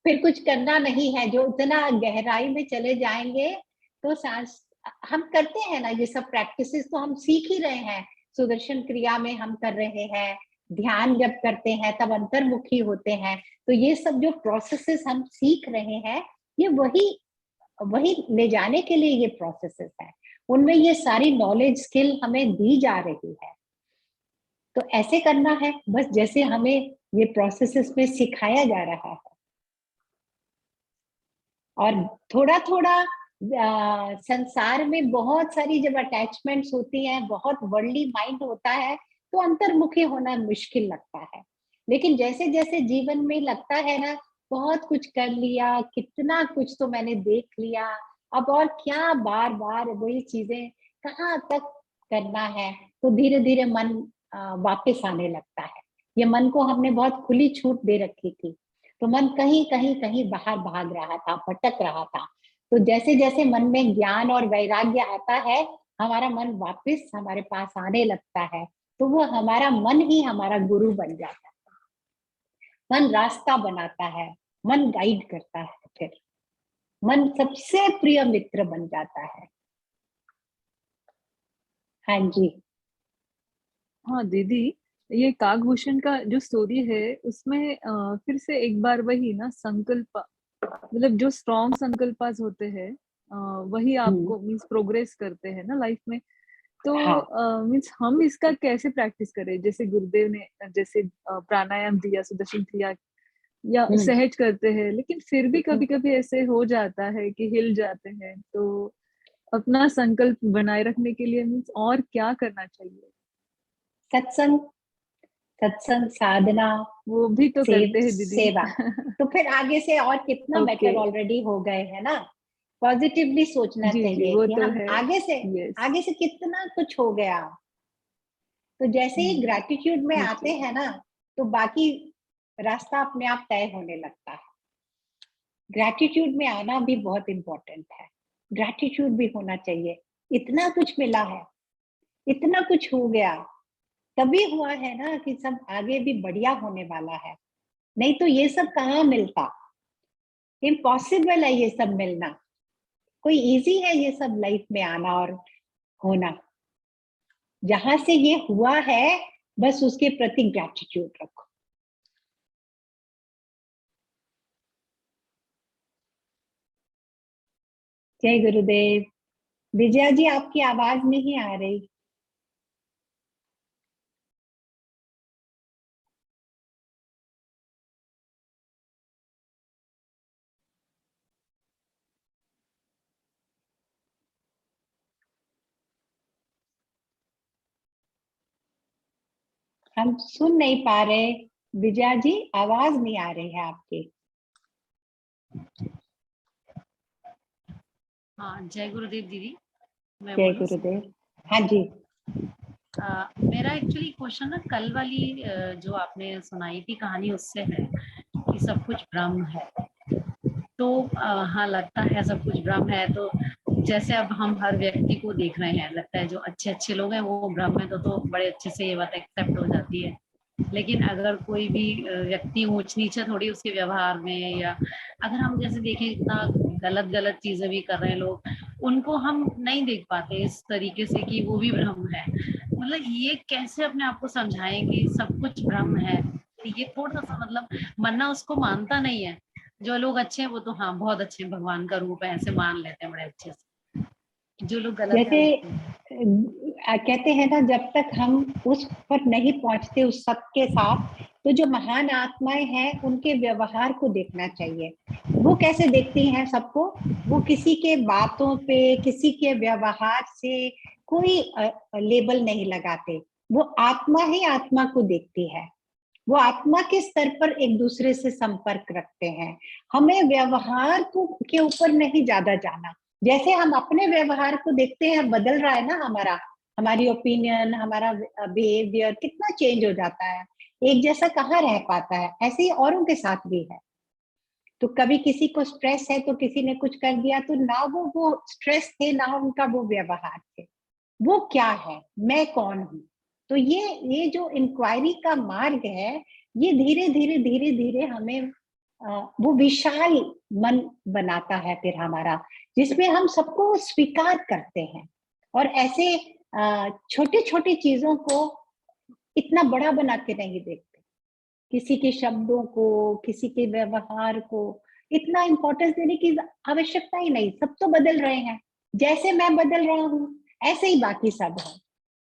फिर कुछ करना नहीं है, जो इतना गहराई में चले जाएंगे तो सांस, हम करते हैं ना ये सब प्रैक्टिसेस, तो हम सीख ही रहे हैं। सुदर्शन क्रिया में हम कर रहे हैं, ध्यान जब करते हैं तब अंतर्मुखी होते हैं। तो ये सब जो प्रोसेसेस हम सीख रहे हैं, ये वही ले जाने के लिए ये प्रोसेसेस है। उनमें ये सारी नॉलेज स्किल हमें दी जा रही है। तो ऐसे करना है बस, जैसे हमें ये प्रोसेसेस में सिखाया जा रहा है। और थोड़ा थोड़ा संसार में बहुत सारी जब अटैचमेंट्स होती हैं, बहुत वर्ल्डली माइंड होता है, तो अंतर्मुखी होना मुश्किल लगता है। लेकिन जैसे जैसे जीवन में लगता है ना, बहुत कुछ कर लिया, कितना कुछ तो मैंने देख लिया, अब और क्या बार बार वही चीजें कहाँ तक करना है, तो धीरे धीरे मन वापस आने लगता है। ये मन को हमने बहुत खुली छूट दे रखी थी, तो मन कहीं कहीं कहीं बाहर भाग रहा था, भटक रहा था। तो जैसे जैसे मन में ज्ञान और वैराग्य आता है, हमारा मन वापस हमारे पास आने लगता है, तो वो हमारा मन ही हमारा गुरु बन जाता है। मन रास्ता बनाता है, मन गाइड करता है, फिर मन सबसे प्रिय मित्र बन जाता है। हाँ जी। हाँ दीदी, ये काकभूषण का जो स्टोरी है उसमें फिर से एक बार वही ना संकल्प, मतलब जो स्ट्रॉन्ग संकल्पास होते हैं वही आपको मीन्स प्रोग्रेस करते हैं ना लाइफ में। तो हाँ। मीन्स हम इसका कैसे प्रैक्टिस करें? जैसे गुरुदेव ने जैसे प्राणायाम दिया, सुदर्शन क्रिया या सहज करते हैं, लेकिन फिर भी कभी कभी ऐसे हो जाता है कि हिल जाते हैं। तो अपना संकल्प बनाए रखने के लिए मीन्स और क्या करना चाहिए? सत्संग, सत्संग, साधना, वो भी तो करते हैं दीदी। सेवा। तो फिर आगे से और कितना ओके, बेटर ऑलरेडी हो गए है ना। पॉजिटिवली सोचना जी जी, चाहिए वो कि तो हम है। यस, आगे से कितना कुछ हो गया। तो जैसे ही ग्रैटिट्यूड में आते ओके। हैं ना, तो बाकी रास्ता अपने आप तय होने लगता है। ग्रैटिट्यूड में आना भी बहुत इंपॉर्टेंट है। ग्रैटिट्यूड भी होना चाहिए, इतना कुछ मिला है, इतना कुछ हो गया, तभी हुआ है ना कि सब आगे भी बढ़िया होने वाला है। नहीं तो ये सब कहाँ मिलता, इम्पॉसिबल है ये सब मिलना। कोई इजी है ये सब लाइफ में आना और होना। जहां से ये हुआ है, बस उसके प्रति ग्रैटिट्यूड रखो। जय गुरुदेव। विजया जी, आपकी आवाज नहीं आ रही। हम सुन नहीं पा रहे। विजया जी, आवाज नहीं आ रही है आपकी। हाँ, जय गुरुदेव दीदी। मैं जय बोलूँ? गुरुदेव। हाँ जी। मेरा एक्चुअली क्वेश्चन ना कल वाली जो आपने सुनाई थी कहानी उससे है कि सब कुछ ब्रह्म है। तो हाँ, लगता है सब कुछ ब्रह्म है। तो जैसे अब हम हर व्यक्ति को देख रहे हैं, लगता है जो अच्छे अच्छे लोग हैं वो ब्रह्म है, तो बड़े अच्छे से ये बात एक्सेप्ट हो जाती है। लेकिन अगर कोई भी व्यक्ति ऊंच नीचे थोड़ी उसके व्यवहार में, या अगर हम जैसे देखें इतना गलत गलत चीजें भी कर रहे हैं लोग, उनको हम नहीं देख पाते इस तरीके से कि वो भी ब्रह्म है। मतलब ये कैसे अपने आप को समझाएं कि सब कुछ ब्रह्म है? ये थोड़ा सा मतलब मन्ना उसको मानता नहीं है। जो लोग अच्छे हैं वो तो हाँ बहुत अच्छे हैं, भगवान का रूप है, ऐसे मान लेते हैं बड़े अच्छे से। जो लोग गलत जैसे है कहते हैं ना, जब तक हम उस पर नहीं पहुंचते उस सत्य के साथ, तो जो महान आत्माएं हैं उनके व्यवहार को देखना चाहिए। वो कैसे देखती हैं सबको? वो किसी के बातों पे, किसी के व्यवहार से कोई लेबल नहीं लगाते। वो आत्मा ही आत्मा को देखती है। वो आत्मा के स्तर पर एक दूसरे से संपर्क रखते हैं। हमें व्यवहार को के ऊपर नहीं ज्यादा जाना। जैसे हम अपने व्यवहार को देखते हैं, बदल रहा है ना हमारा, हमारी ओपिनियन, हमारा बिहेवियर कितना चेंज हो जाता है। एक जैसा कहाँ रह पाता है, ऐसे ही औरों के साथ भी है। तो कभी किसी को स्ट्रेस है तो किसी ने कुछ कर दिया, तो ना वो स्ट्रेस थे, ना उनका वो व्यवहार थे। वो क्या है, मैं कौन हूँ? तो ये जो इंक्वायरी का मार्ग है, ये धीरे धीरे धीरे धीरे हमें वो विशाल मन बनाता है फिर हमारा, जिसमें हम सबको स्वीकार करते हैं। और ऐसे छोटी छोटी चीजों को इतना बड़ा बना के नहीं देखते। किसी के शब्दों को, किसी के व्यवहार को इतना इम्पोर्टेंस देने की आवश्यकता ही नहीं। सब तो बदल रहे हैं, जैसे मैं बदल रहा हूँ ऐसे ही बाकी सब है,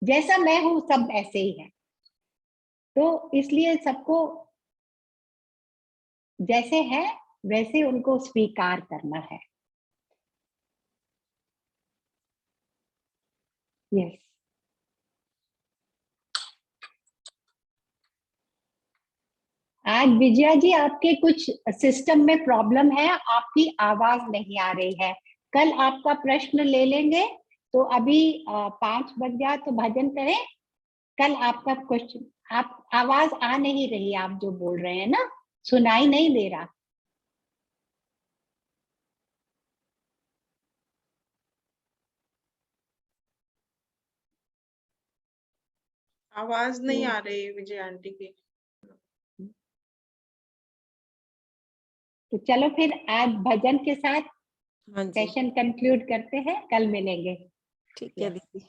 जैसा मैं हूँ सब ऐसे ही है। तो इसलिए सबको जैसे है वैसे उनको स्वीकार करना है। यस। आज विजया जी आपके कुछ सिस्टम में प्रॉब्लम है, आपकी आवाज नहीं आ रही है। कल आपका प्रश्न ले लेंगे। तो अभी 5 बज गया तो भजन करें। कल आपका क्वेश्चन, आप आवाज आ नहीं रही, आप जो बोल रहे हैं ना, सुनाई नहीं दे रहा। आवाज नहीं आ रही विजय आंटी की। तो चलो फिर आज भजन के साथ हाँ जी सेशन कंक्लूड करते हैं, कल मिलेंगे। ठीक है दीदी।